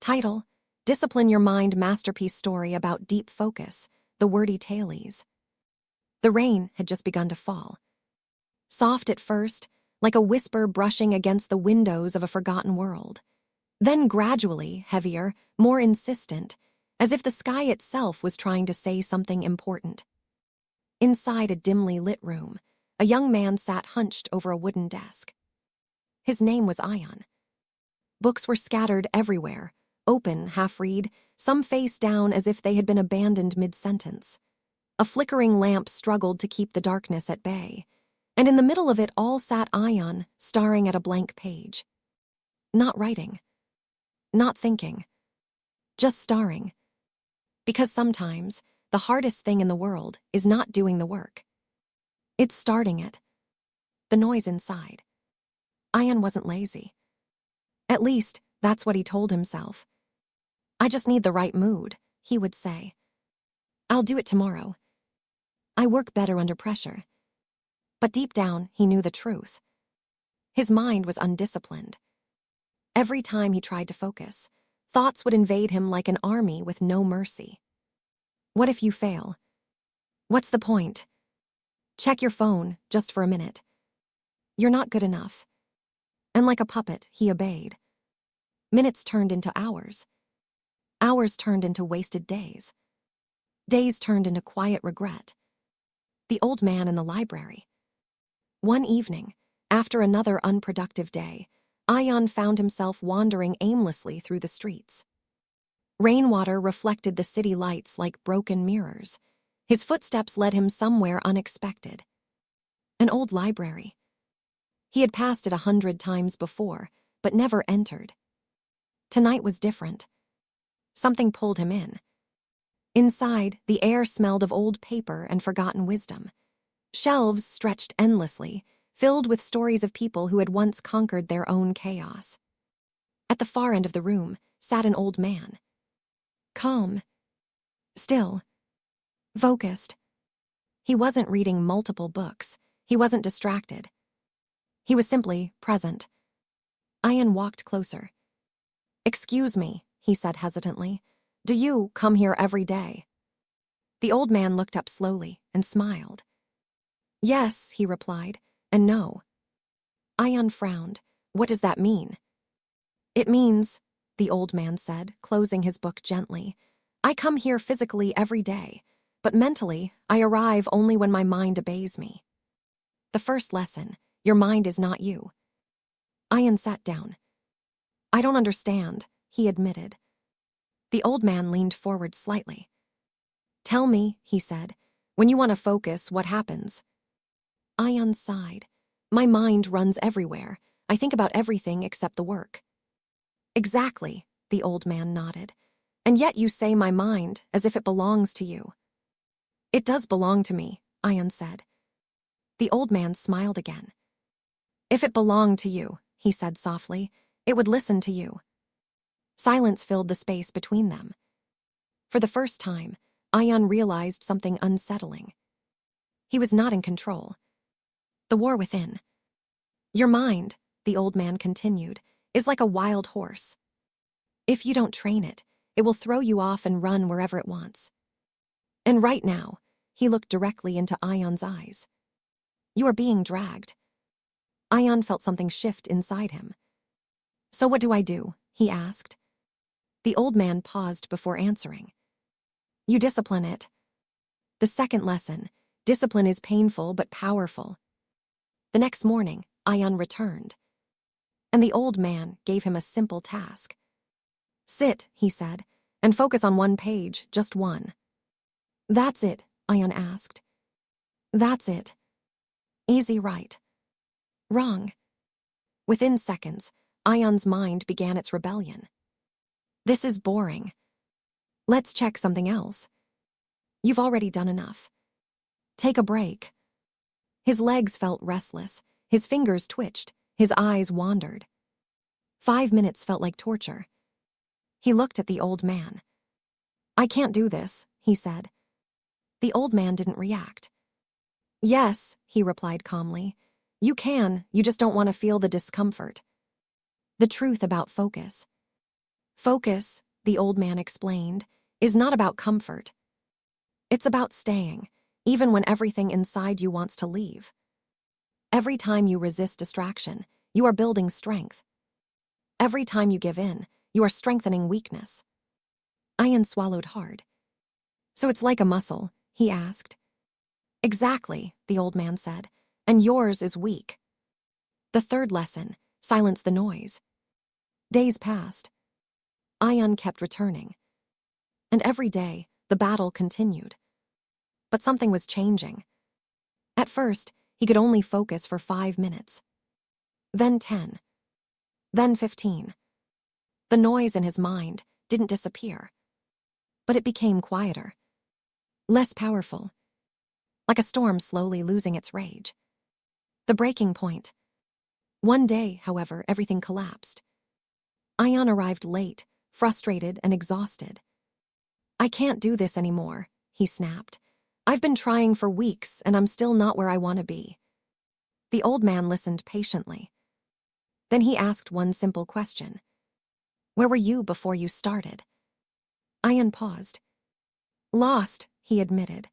Title: Discipline Your Mind masterpiece story about deep focus, the Wordy Tales. The rain had just begun to fall. Soft at first, like a whisper brushing against the windows of a forgotten world. Then gradually heavier, more insistent, as if the sky itself was trying to say something important. Inside a dimly lit room, a young man sat hunched over a wooden desk. His name was Ion. Books were scattered everywhere, open, half-read, some face down as if they had been abandoned mid-sentence. A flickering lamp struggled to keep the darkness at bay, and in the middle of it all sat Ion, staring at a blank page. Not writing. Not thinking. Just staring. Because sometimes, the hardest thing in the world is not doing the work. It's starting it. The noise inside. Ion wasn't lazy. At least, that's what he told himself. I just need the right mood, he would say. I'll do it tomorrow. I work better under pressure. But deep down, he knew the truth. His mind was undisciplined. Every time he tried to focus, thoughts would invade him like an army with no mercy. What if you fail? What's the point? Check your phone, just for a minute. You're not good enough. And like a puppet, he obeyed. Minutes turned into hours. Hours turned into wasted days. Days turned into quiet regret. The old man in the library. One evening, after another unproductive day, Ion found himself wandering aimlessly through the streets. Rainwater reflected the city lights like broken mirrors. His footsteps led him somewhere unexpected. An old library. He had passed it 100 times before, but never entered. Tonight was different. Something pulled him in. Inside, the air smelled of old paper and forgotten wisdom. Shelves stretched endlessly, filled with stories of people who had once conquered their own chaos. At the far end of the room sat an old man. Calm. Still. Focused. He wasn't reading multiple books. He wasn't distracted. He was simply present. Ion walked closer. Excuse me, he said hesitantly. Do you come here every day? The old man looked up slowly and smiled. Yes, he replied, and no. Ion frowned. What does that mean? It means, the old man said, closing his book gently, I come here physically every day, but mentally I arrive only when my mind obeys me. The first lesson, your mind is not you. Ion sat down. I don't understand, he admitted. The old man leaned forward slightly. Tell me, he said, when you want to focus, what happens? Ion sighed. My mind runs everywhere. I think about everything except the work. Exactly, the old man nodded. And yet you say my mind as if it belongs to you. It does belong to me, Ion said. The old man smiled again. If it belonged to you, he said softly, it would listen to you. Silence filled the space between them. For the first time, Ion realized something unsettling. He was not in control. The war within. Your mind, the old man continued, is like a wild horse. If you don't train it, it will throw you off and run wherever it wants. And right now, he looked directly into Ion's eyes. You are being dragged. Ion felt something shift inside him. So what do I do? He asked. The old man paused before answering. You discipline it. The second lesson, discipline is painful but powerful. The next morning, Ion returned. And the old man gave him a simple task. Sit, he said, and focus on one page, just one. That's it, Ion asked. That's it. Easy, right? Wrong. Within seconds, Ion's mind began its rebellion. This is boring. Let's check something else. You've already done enough. Take a break. His legs felt restless, his fingers twitched, his eyes wandered. 5 minutes felt like torture. He looked at the old man. I can't do this, he said. The old man didn't react. Yes, he replied calmly. You can, you just don't want to feel the discomfort. The truth about focus. Focus, the old man explained, is not about comfort. It's about staying, even when everything inside you wants to leave. Every time you resist distraction, you are building strength. Every time you give in, you are strengthening weakness. Ian swallowed hard. So it's like a muscle, he asked. Exactly, the old man said, and yours is weak. The third lesson, silence the noise. Days passed. Ian kept returning. And every day, the battle continued. But something was changing. At first, he could only focus for 5 minutes. Then 10. Then 15. The noise in his mind didn't disappear. But it became quieter. Less powerful. Like a storm slowly losing its rage. The breaking point. One day, however, everything collapsed. Ian arrived late, frustrated and exhausted. I can't do this anymore, he snapped. I've been trying for weeks and I'm still not where I want to be. The old man listened patiently. Then he asked one simple question. Where were you before you started? Ian paused. Lost, he admitted.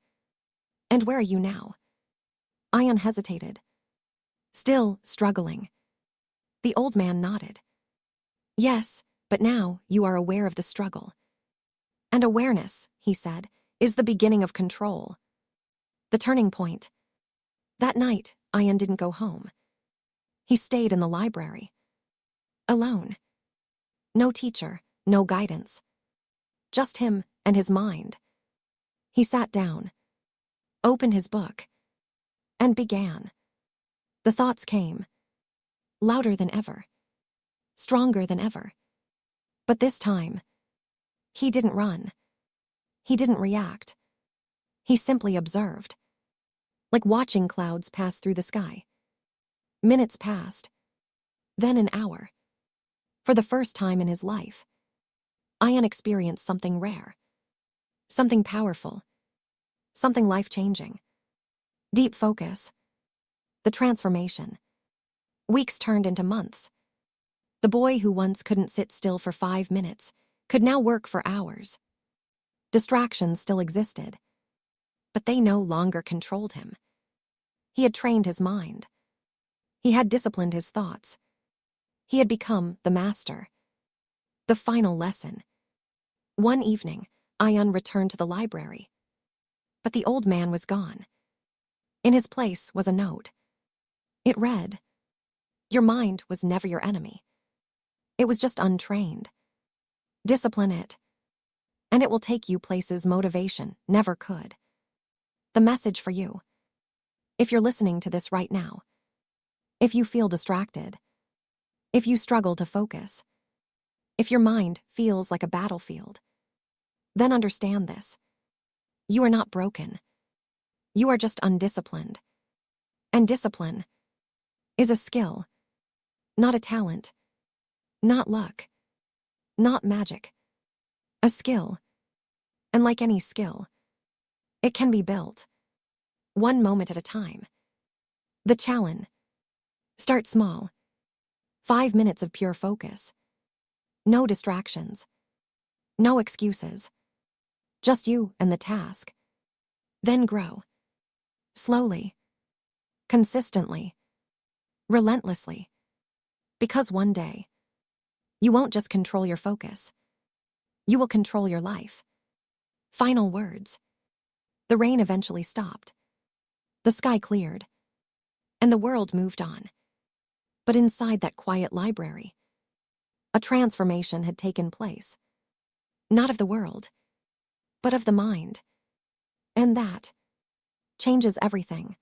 And where are you now? Ian hesitated. Still struggling. The old man nodded. Yes, but now you are aware of the struggle. And awareness, he said, is the beginning of control. The turning point. That night, Ian didn't go home. He stayed in the library. Alone. No teacher, no guidance. Just him and his mind. He sat down, opened his book, and began. The thoughts came. Louder than ever. Stronger than ever. But this time, he didn't run. He didn't react. He simply observed. Like watching clouds pass through the sky. Minutes passed. Then an hour. For the first time in his life, Ian experienced something rare. Something powerful. Something life-changing. Deep focus. The transformation. Weeks turned into months. The boy who once couldn't sit still for 5 minutes could now work for hours. Distractions still existed, but they no longer controlled him. He had trained his mind. He had disciplined his thoughts. He had become the master. The final lesson. One evening, Ian returned to the library. But the old man was gone. In his place was a note. It read, Your mind was never your enemy. It was just untrained. Discipline it, and it will take you places motivation never could. The message for you. If you're listening to this right now, if you feel distracted, if you struggle to focus, if your mind feels like a battlefield, then understand this. You are not broken. You are just undisciplined. And discipline is a skill, not a talent, not luck, not magic. A skill. And like any skill, it can be built. One moment at a time. The challenge. Start small. 5 minutes of pure focus. No distractions. No excuses. Just you and the task. Then grow. Slowly. Consistently. Relentlessly. Because one day, you won't just control your focus. You will control your life. Final words. The rain eventually stopped. The sky cleared. And the world moved on. But inside that quiet library, a transformation had taken place. Not of the world, but of the mind. And that changes everything.